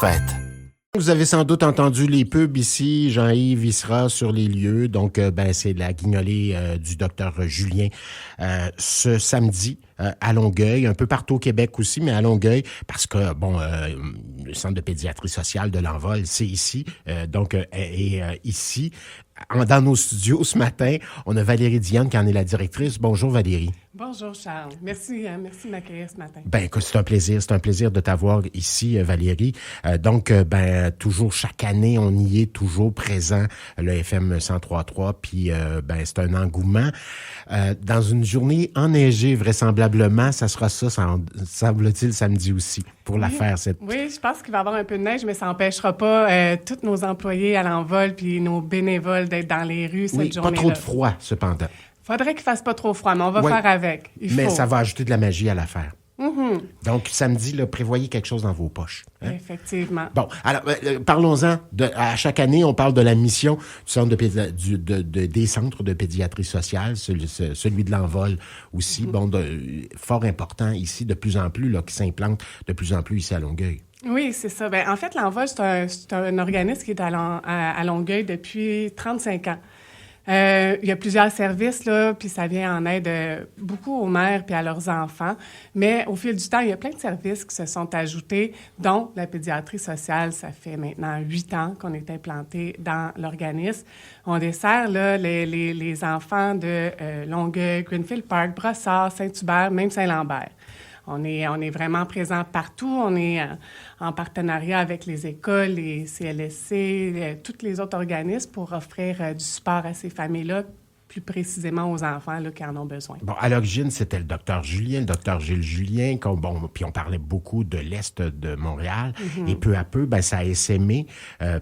Fête. Vous avez sans doute entendu les pubs ici. Jean-Yves y sera sur les lieux. Donc, c'est la guignolée du docteur Julien ce samedi à Longueuil, un peu partout au Québec aussi, mais à Longueuil, parce que, le centre de pédiatrie sociale de l'Envol, c'est ici. Ici, dans nos studios ce matin, on a Valérie Diane qui en est la directrice. Bonjour Valérie. Bonjour Charles. Merci de m'accueillir ce matin. Écoute, c'est un plaisir de t'avoir ici, Valérie. Toujours chaque année, on y est toujours présent, le FM 103.3, puis c'est un engouement. Dans une journée enneigée, vraisemblablement, ça sera ça, semble-t-il, samedi aussi, pour la faire. Oui, je pense qu'il va y avoir un peu de neige, mais ça n'empêchera pas tous nos employés à l'Envol puis nos bénévoles d'être dans les rues cette journée-là. Pas trop de froid, cependant. Faudrait qu'il fasse pas trop froid, mais on va faire avec. Mais ça va ajouter de la magie à l'affaire. Mm-hmm. Donc, samedi, là, prévoyez quelque chose dans vos poches. Hein? Effectivement. Bon, alors, parlons-en. À chaque année, on parle de la mission du centre des centres de pédiatrie sociale, celui de l'Envol aussi. Mm-hmm. Fort important ici, de plus en plus, là, qui s'implante de plus en plus ici à Longueuil. Oui, c'est ça. En fait, l'Envol, c'est un organisme qui est à Longueuil depuis 35 ans. Il y a plusieurs services, là, puis ça vient en aide beaucoup aux mères puis à leurs enfants. Mais au fil du temps, il y a plein de services qui se sont ajoutés, dont la pédiatrie sociale. Ça fait maintenant 8 ans qu'on est implanté dans l'organisme. On dessert là, les enfants de Longueuil, Greenfield Park, Brossard, Saint-Hubert, même Saint-Lambert. On est vraiment présent partout. On est en partenariat avec les écoles, les CLSC, tous les autres organismes pour offrir du support à ces familles-là, plus précisément aux enfants là, qui en ont besoin. Bon, à l'origine, c'était le docteur Gilles Julien, puis on parlait beaucoup de l'Est de Montréal, et peu à peu, ça a essaimé,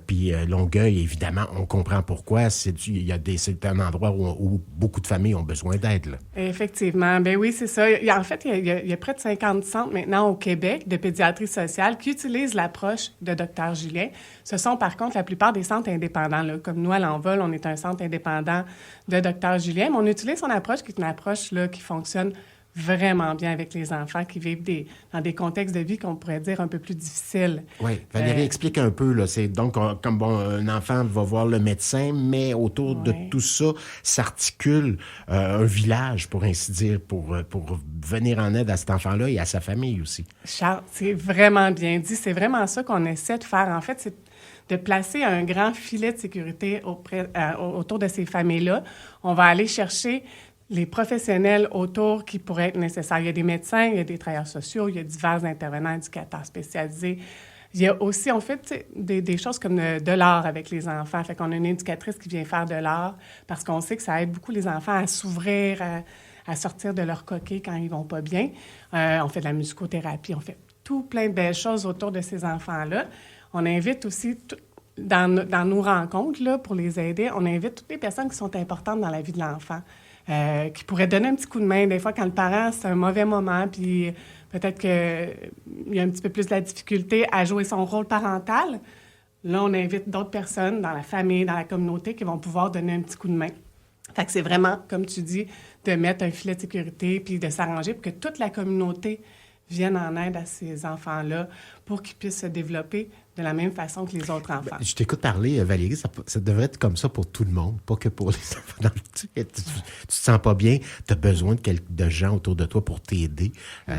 puis Longueuil, évidemment, on comprend pourquoi, c'est un endroit où beaucoup de familles ont besoin d'aide, là. Effectivement, oui, c'est ça. En fait, il y a près de 50 centres maintenant au Québec de pédiatrie sociale qui utilisent l'approche de docteur Julien. Ce sont, par contre, la plupart des centres indépendants, là. Comme nous, à l'Envol, on est un centre indépendant de docteur Julien, mais on utilise son approche qui est une approche là, qui fonctionne vraiment bien avec les enfants qui vivent dans des contextes de vie qu'on pourrait dire un peu plus difficiles. Oui, Valérie, explique un peu. Là, c'est donc, un enfant va voir le médecin, mais autour de tout ça s'articule un village, pour ainsi dire, pour venir en aide à cet enfant-là et à sa famille aussi. Charles, c'est vraiment bien dit. C'est vraiment ça qu'on essaie de faire. En fait, c'est de placer un grand filet de sécurité autour de ces familles-là. On va aller chercher les professionnels autour qui pourraient être nécessaires. Il y a des médecins, il y a des travailleurs sociaux, il y a divers intervenants éducateurs spécialisés. Il y a aussi, on fait des choses comme de l'art avec les enfants. Fait qu'on a une éducatrice qui vient faire de l'art parce qu'on sait que ça aide beaucoup les enfants à s'ouvrir, à sortir de leur coquille quand ils vont pas bien. On fait de la musicothérapie, on fait tout plein de belles choses autour de ces enfants-là. On invite aussi, dans nos rencontres, là, pour les aider, on invite toutes les personnes qui sont importantes dans la vie de l'enfant, qui pourraient donner un petit coup de main. Des fois, quand le parent, c'est un mauvais moment, puis peut-être qu'il y a un petit peu plus de la difficulté à jouer son rôle parental, là, on invite d'autres personnes dans la famille, dans la communauté, qui vont pouvoir donner un petit coup de main. Fait que c'est vraiment, comme tu dis, de mettre un filet de sécurité puis de s'arranger pour que toute la communauté vienne en aide à ces enfants-là pour qu'ils puissent se développer de la même façon que les autres enfants. Je t'écoute parler, Valérie, ça devrait être comme ça pour tout le monde, pas que pour les enfants. Tu te sens pas bien, tu as besoin de gens autour de toi pour t'aider.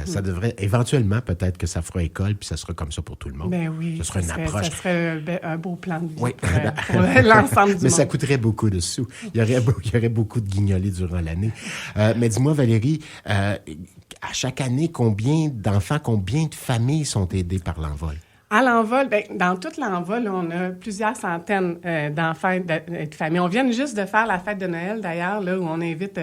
Ça devrait, éventuellement, peut-être que ça fera école, puis ça sera comme ça pour tout le monde. Ben oui, ce serait une approche. Ça serait un beau plan de vie pour l'ensemble du monde. Mais ça coûterait beaucoup de sous. Il y aurait beaucoup de guignolés durant l'année. Mais dis-moi, Valérie, à chaque année, combien d'enfants, combien de familles sont aidées par l'Envol? À l'Envol, dans toute l'Envol, on a plusieurs centaines d'enfants et de familles. On vient juste de faire la fête de Noël, d'ailleurs, là, où on invite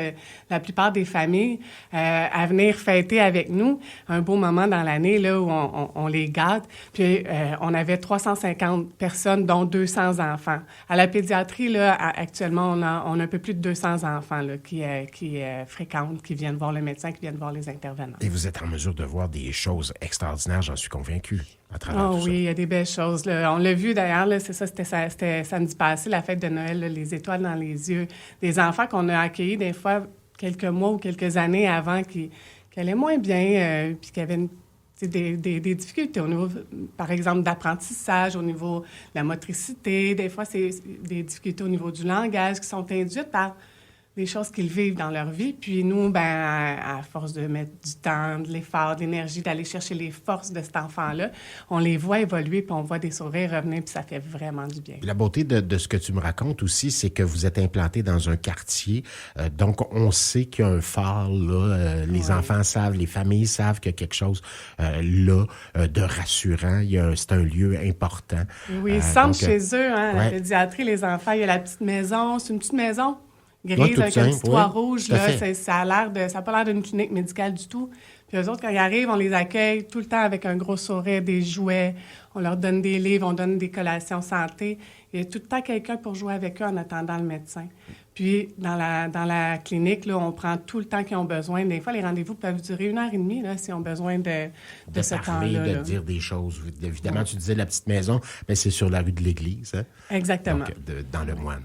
la plupart des familles à venir fêter avec nous un beau moment dans l'année, là, où on les gâte. Puis, on avait 350 personnes, dont 200 enfants. À la pédiatrie, là, actuellement, on a un peu plus de 200 enfants là, qui fréquentent, qui viennent voir le médecin, qui viennent voir les intervenants. Et vous êtes en mesure de voir des choses extraordinaires, j'en suis convaincu. Oui, il y a des belles choses. Là. On l'a vu d'ailleurs, là, c'est ça, c'était samedi passé, la fête de Noël, là, les étoiles dans les yeux. Des enfants qu'on a accueillis des fois quelques mois ou quelques années avant qui allaient moins bien, puis qui avaient des difficultés au niveau, par exemple, d'apprentissage, au niveau de la motricité. Des fois, c'est des difficultés au niveau du langage qui sont induites par des choses qu'ils vivent dans leur vie. Puis nous, ben, à force de mettre du temps, de l'effort, de l'énergie, d'aller chercher les forces de cet enfant-là, on les voit évoluer, puis on voit des sourires revenir, puis ça fait vraiment du bien. La beauté de ce que tu me racontes aussi, c'est que vous êtes implanté dans un quartier, donc on sait qu'il y a un phare, là, les enfants savent, les familles savent qu'il y a quelque chose là de rassurant. C'est un lieu important. Oui, ils sentent chez eux, hein, la pédiatrie, les enfants. Il y a la petite maison, c'est une petite maison grise avec un petit toit rouge, là, ça n'a pas l'air d'une clinique médicale du tout. Puis eux autres, quand ils arrivent, on les accueille tout le temps avec un gros sourire, des jouets, on leur donne des livres, on donne des collations santé. Il y a tout le temps quelqu'un pour jouer avec eux en attendant le médecin. Puis, dans la clinique, là, on prend tout le temps qu'ils ont besoin. Des fois, les rendez-vous peuvent durer 1h30, là, si on a besoin de ce parler, temps-là. De dire des choses. Évidemment, tu disais la petite maison, mais c'est sur la rue de l'Église. Hein? Exactement. Donc, dans le Moine.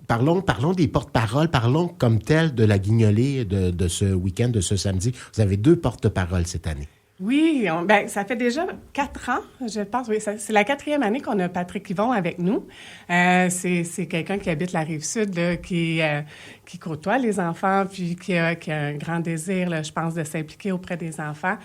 Parlons des porte-paroles. Parlons comme tel de la guignolée de ce week-end, de ce samedi. Vous avez 2 porte-paroles cette année. Oui, ça fait déjà 4 ans, je pense. Oui, c'est la 4e année qu'on a Patrick Yvon avec nous. C'est quelqu'un qui habite la Rive-Sud, là, qui côtoie les enfants, puis qui a un grand désir, là, je pense, de s'impliquer auprès des enfants.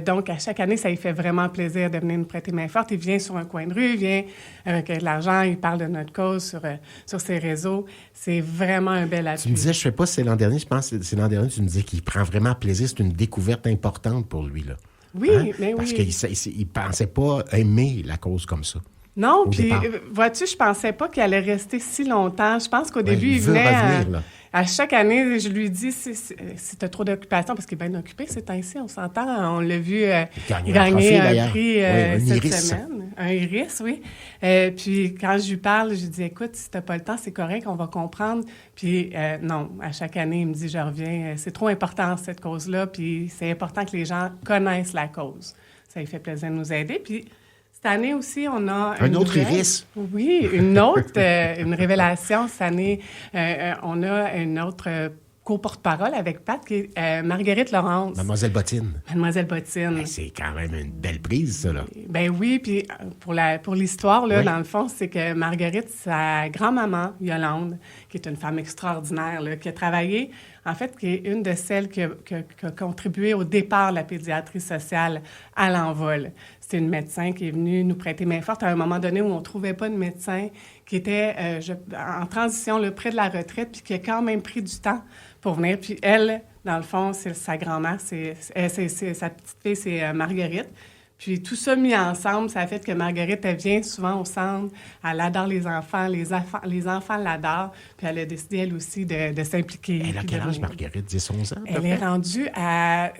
Donc, à chaque année, ça lui fait vraiment plaisir de venir nous prêter main forte. Il vient sur un coin de rue, il vient avec de l'argent, il parle de notre cause sur ses réseaux. C'est vraiment un bel appui. Tu me disais, je ne sais pas si c'est l'an dernier, je pense que c'est l'an dernier, tu me disais qu'il prend vraiment plaisir. C'est une découverte importante pour lui, là. Oui, hein? Mais Parce oui. qu'il ne pensait pas aimer la cause comme ça. Non, puis vois-tu, je pensais pas qu'il allait rester si longtemps. Je pense qu'au début, il venait revenir, là. À chaque année, je lui dis, si tu as trop d'occupation, parce qu'il est bien occupé ces temps-ci, on s'entend, on l'a vu gagner un prix cette semaine. Un Iris, oui. Puis quand je lui parle, je lui dis, écoute, si tu n'as pas le temps, c'est correct, on va comprendre. Puis non, à chaque année, il me dit, je reviens, c'est trop important cette cause-là, puis c'est important que les gens connaissent la cause. Ça lui fait plaisir de nous aider. Puis cette année aussi, on a un autre Iris. Oui, une autre, une révélation. Cette année, on a une autre co-porte-parole avec Pat, qui est Marguerite Laurence. Mademoiselle Bottine. Mademoiselle Bottine. Ben, c'est quand même une belle prise, ça, là. Ben oui, puis pour l'histoire, là, dans le fond, c'est que Marguerite, sa grand-maman, Yolande, qui est une femme extraordinaire, là, qui a travaillé, en fait, qui est une de celles qui a contribué au départ de la pédiatrie sociale à l'envol. C'est une médecin qui est venue nous prêter main forte à un moment donné où on ne trouvait pas de médecin, qui était en transition là, près de la retraite, puis qui a quand même pris du temps pour venir. Puis elle, dans le fond, c'est sa grand-mère, sa petite fille, c'est Marguerite. Puis tout ça mis ensemble, ça a fait que Marguerite, elle vient souvent au centre, elle adore les enfants les enfants l'adorent, puis elle a décidé, elle aussi, de s'impliquer. Elle a quel âge, Marguerite? 10, 11 ans? Elle est rendue à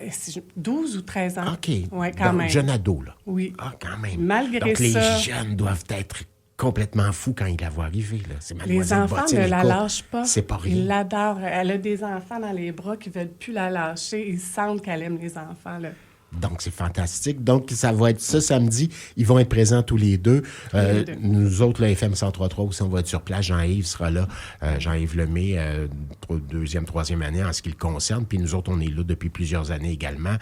12 ou 13 ans. OK. Oui, quand même. Jeune ado, là. Oui. Ah, quand même. Malgré ça... Donc, les jeunes doivent être complètement fous quand ils la voient arriver, là. C'est les enfants ne la lâchent pas. C'est pas rien. Ils l'adorent. Elle a des enfants dans les bras qui ne veulent plus la lâcher. Ils sentent qu'elle aime les enfants, là. Donc, c'est fantastique. Donc, ça va être ça samedi. Ils vont être présents tous les deux. Nous autres, le FM 103.3 aussi, on va être sur place. Jean-Yves sera là. Jean-Yves Lemay, 2e, 3e année en ce qui le concerne. Puis nous autres, on est là depuis plusieurs années également.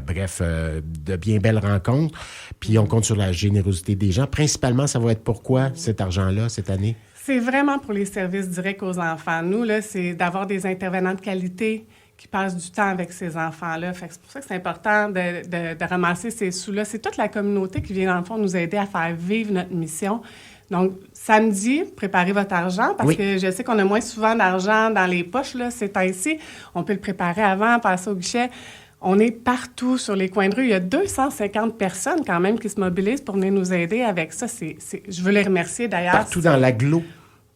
Bref, de bien belles rencontres. Puis on compte sur la générosité des gens. Principalement, ça va être pourquoi cet argent-là, cette année? C'est vraiment pour les services directs aux enfants. Nous, là, c'est d'avoir des intervenants de qualité qui passent du temps avec ces enfants-là. Fait que c'est pour ça que c'est important de ramasser ces sous-là. C'est toute la communauté qui vient, dans le fond, nous aider à faire vivre notre mission. Donc, samedi, préparez votre argent, parce que je sais qu'on a moins souvent d'argent dans les poches, là, ces temps-ci. On peut le préparer avant, passer au guichet. On est partout sur les coins de rue. Il y a 250 personnes, quand même, qui se mobilisent pour venir nous aider avec ça. Je veux les remercier, d'ailleurs. Partout dans l'agglo.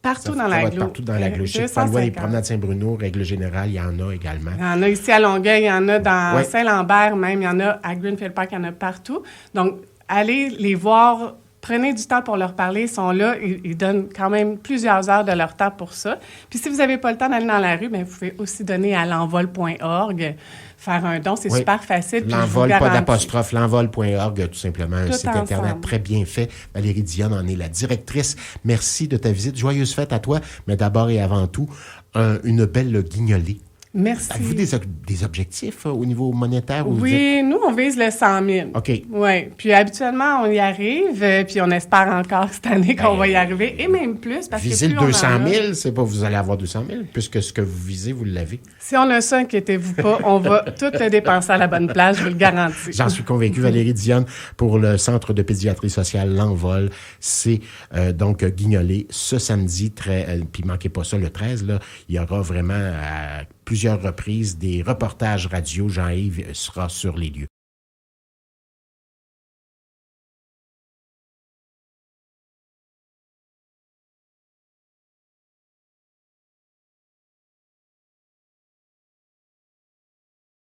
Partout dans l'agglo. Partout dans l'agglo. Je sais pas loin des promenades Saint-Bruno, règle générale, il y en a également. Il y en a ici à Longueuil, il y en a dans Saint-Lambert même, il y en a à Greenfield Park, il y en a partout. Donc, allez les voir, prenez du temps pour leur parler, ils sont là, ils donnent quand même plusieurs heures de leur temps pour ça. Puis si vous n'avez pas le temps d'aller dans la rue, bien, vous pouvez aussi donner à l'envol.org, faire un don, c'est super facile. L'envol, pas d'apostrophe, l'envol.org, tout simplement, un site Internet très bien fait. Valérie Dionne en est la directrice. Merci de ta visite. Joyeuse fête à toi, mais d'abord et avant tout, une belle guignolée. Merci. Avez-vous des objectifs au niveau monétaire? Oui, nous, on vise le 100 000. OK. Oui. Puis habituellement, on y arrive, puis on espère encore cette année qu'on va y arriver, et même plus. Parce viser que le plus 200 on en a, 000, c'est pas vous allez avoir 200 000, puisque ce que vous visez, vous l'avez. si on a ça, inquiétez-vous pas, on va tout le dépenser à la bonne place, je vous le garantis. J'en suis convaincu. Valérie Dionne, pour le Centre de pédiatrie sociale L'Envol, c'est donc Guignolé ce samedi, puis manquez pas ça, le 13, là, il y aura vraiment à plusieurs reprises des reportages radio. Jean-Yves sera sur les lieux.